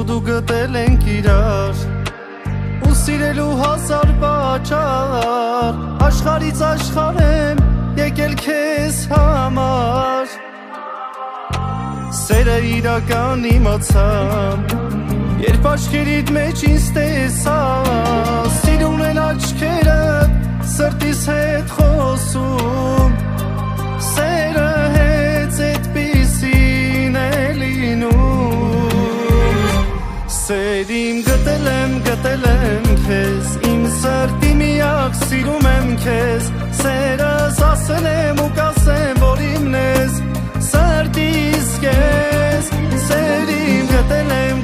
ու դու գտել ենք իրար ու սիրելու հազար պատճառ աշխարհից աշխարհ եմ եկել քեզ համար Սերը իրական իմացամ Երբ աչքերիդ մեջ ինձ տեսա Սիրուն են աչքերդ սրտիս հետ խոսում Սերը հետ այդպիսին է լինում Սեր իմ գտել եմ քեզ Իմ սրտի միակ սիրում եմ քեզ Սերս ասել եմ ու կասեմ որ իմն ես Սրտիս քեզ Սեր իմ գտել եմ